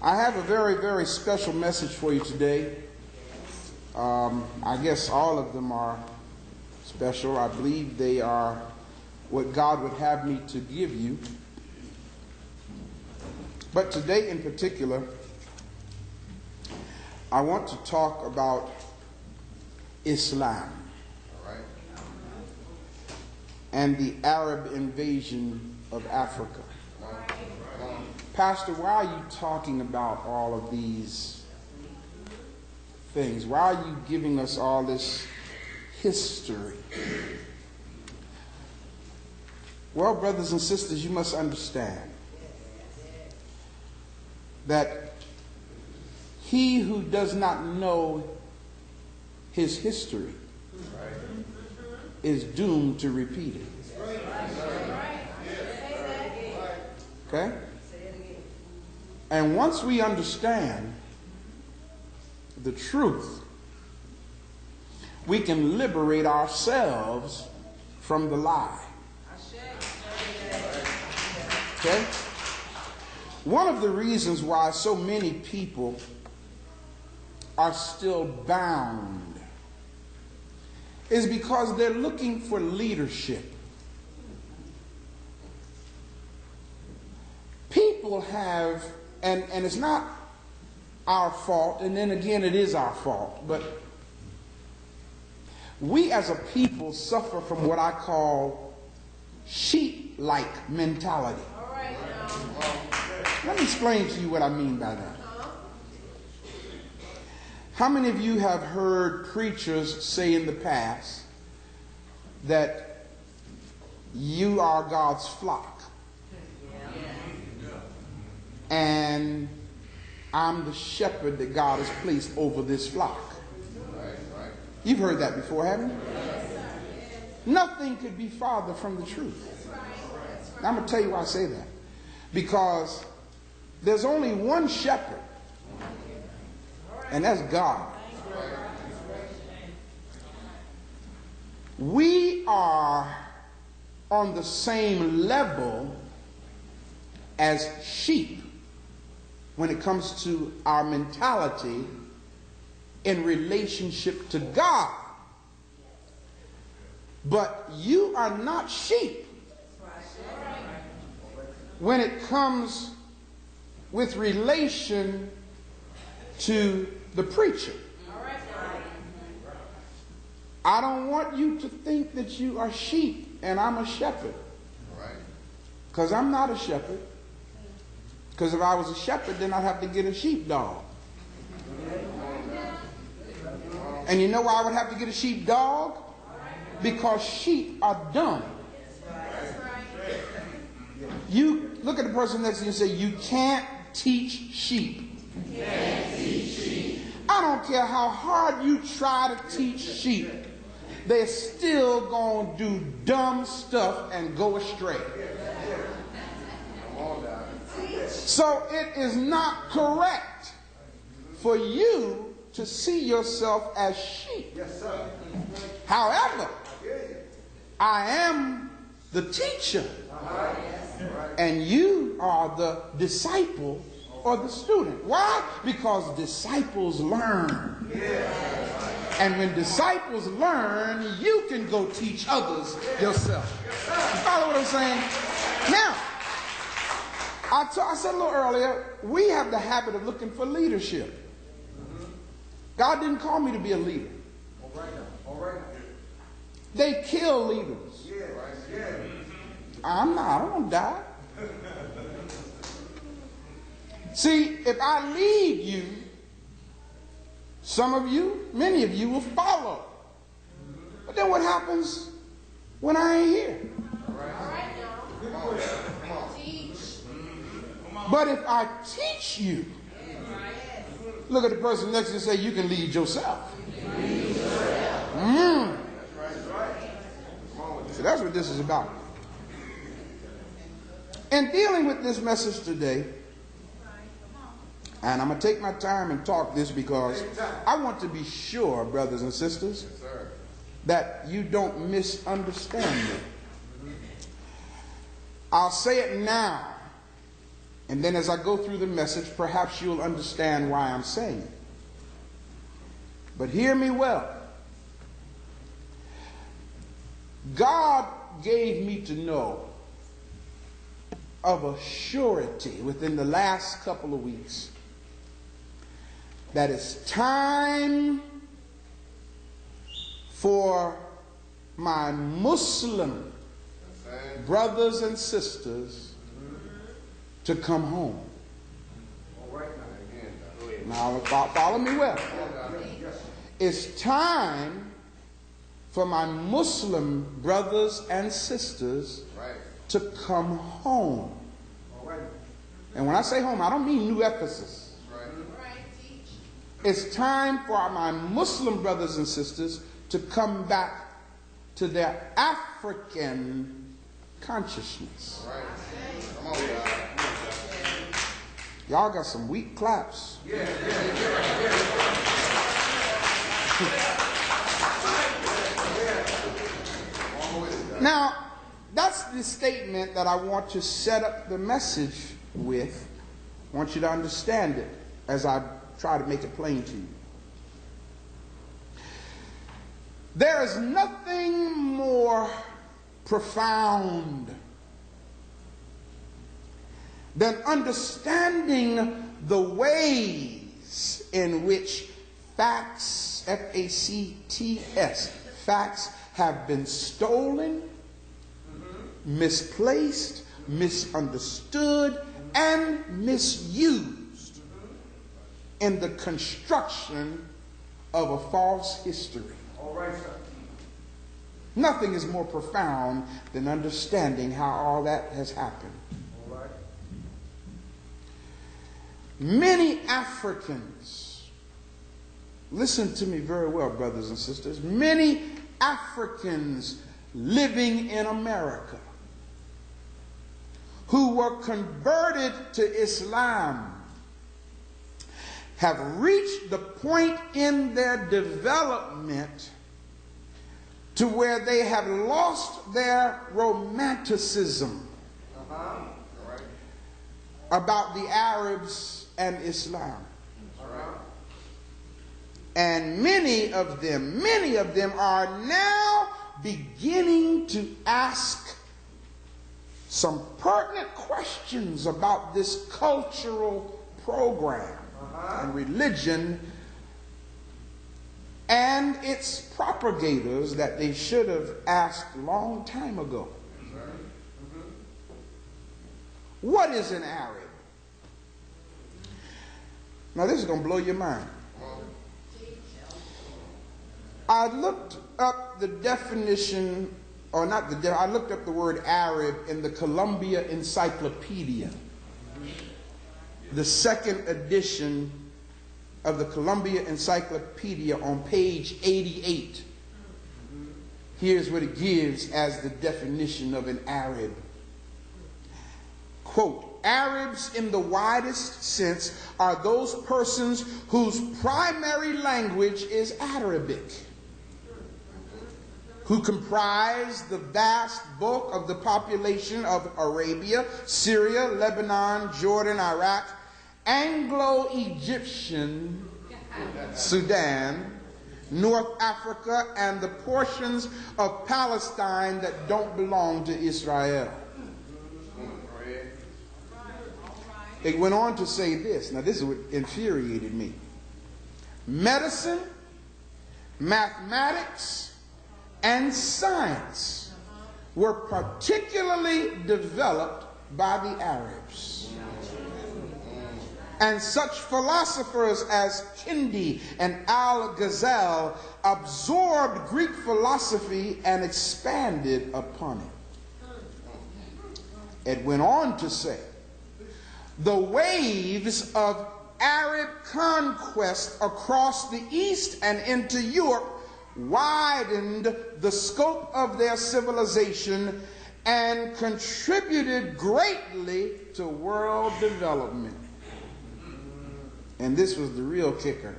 I have a very, very special message for you today. I guess all of them are special. I believe they are what God would have me to give you. But today in particular, I want to talk about Islam and the Arab invasion of Africa. Pastor, why are you talking about all of these things? Why are you giving us all this history? Well, brothers and sisters, you must understand that he who does not know his history is doomed to repeat it. Okay? And once we understand the truth, we can liberate ourselves from the lie. Okay? One of the reasons why so many people are still bound is because they're looking for leadership. People have, and it's not our fault, and then again it is our fault, but we as a people suffer from what I call sheep-like mentality. All right, let me explain to you what I mean by that. How many of you have heard preachers say in the past that you are God's flock? And I'm the shepherd that God has placed over this flock. You've heard that before, haven't you? Nothing could be farther from the truth. Now, I'm going to tell you why I say that. Because there's only one shepherd, and that's God. We are on the same level as sheep when it comes to our mentality in relationship to God. But you are not sheep when it comes with relation to the preacher. I don't want you to think that you are sheep and I'm a shepherd. Because I'm not a shepherd. Because if I was a shepherd, then I'd have to get a sheepdog. And you know why I would have to get a sheepdog? Because sheep are dumb. You look at the person next to you and say, you can't teach sheep. I don't care how hard you try to teach sheep. They're still going to do dumb stuff and go astray. So it is not correct for you to see yourself as sheep. However, I am the teacher, and you are the disciple or the student. Why? Because disciples learn. And when disciples learn, you can go teach others yourself. You follow what I'm saying? Now, I said a little earlier, we have the habit of looking for leadership. God didn't call me to be a leader. They kill leaders. I'm not. I don't want to die. See, if I lead you, some of you, many of you will follow. But then what happens when I ain't here? But if I teach you, look at the person next to you and say, you can lead yourself. So that's what this is about. In dealing with this message today, and I'm going to take my time and talk this because I want to be sure, brothers and sisters, that you don't misunderstand me. I'll say it now And then as I go through the message, perhaps you'll understand why I'm saying it. But hear me well. God gave me to know of a surety within the last couple of weeks that it's time for my Muslim brothers and sisters to come home. Now, follow me well. It's time for my Muslim brothers and sisters to come home. And when I say home, I don't mean New Ephesus. It's time for my Muslim brothers and sisters to come back to their African consciousness. Y'all got some weak claps. Now, that's the statement that I want to set up the message with. I want you to understand it as I try to make it plain to you. There is nothing more profound than understanding the ways in which facts, F-A-C-T-S, facts have been stolen, misplaced, misunderstood, and misused in the construction of a false history. All right, sir. Nothing is more profound than understanding how all that has happened. All right. Many Africans, listen to me very well, brothers and sisters, many Africans living in America who were converted to Islam have reached the point in their development to where they have lost their romanticism about the Arabs and Islam. And many of them are now beginning to ask some pertinent questions about this cultural program and religion and its propagators that they should have asked a long time ago. What is an Arab? Now this is going to blow your mind. I looked up the definition, or not the I looked up the word Arab in the Columbia Encyclopedia, the second edition of the Columbia Encyclopedia on page 88. Here's what it gives as the definition of an Arab. Quote, Arabs in the widest sense are those persons whose primary language is Arabic, who comprise the vast bulk of the population of Arabia, Syria, Lebanon, Jordan, Iraq, Anglo-Egyptian, Sudan, North Africa, and the portions of Palestine that don't belong to Israel. It went on to say this. Now, this is what infuriated me. Medicine, mathematics, and science were particularly developed by the Arabs. And such philosophers as Kindi and Al-Ghazal absorbed Greek philosophy and expanded upon it. It went on to say, the waves of Arab conquest across the East and into Europe widened the scope of their civilization and contributed greatly to world development. And this was the real kicker.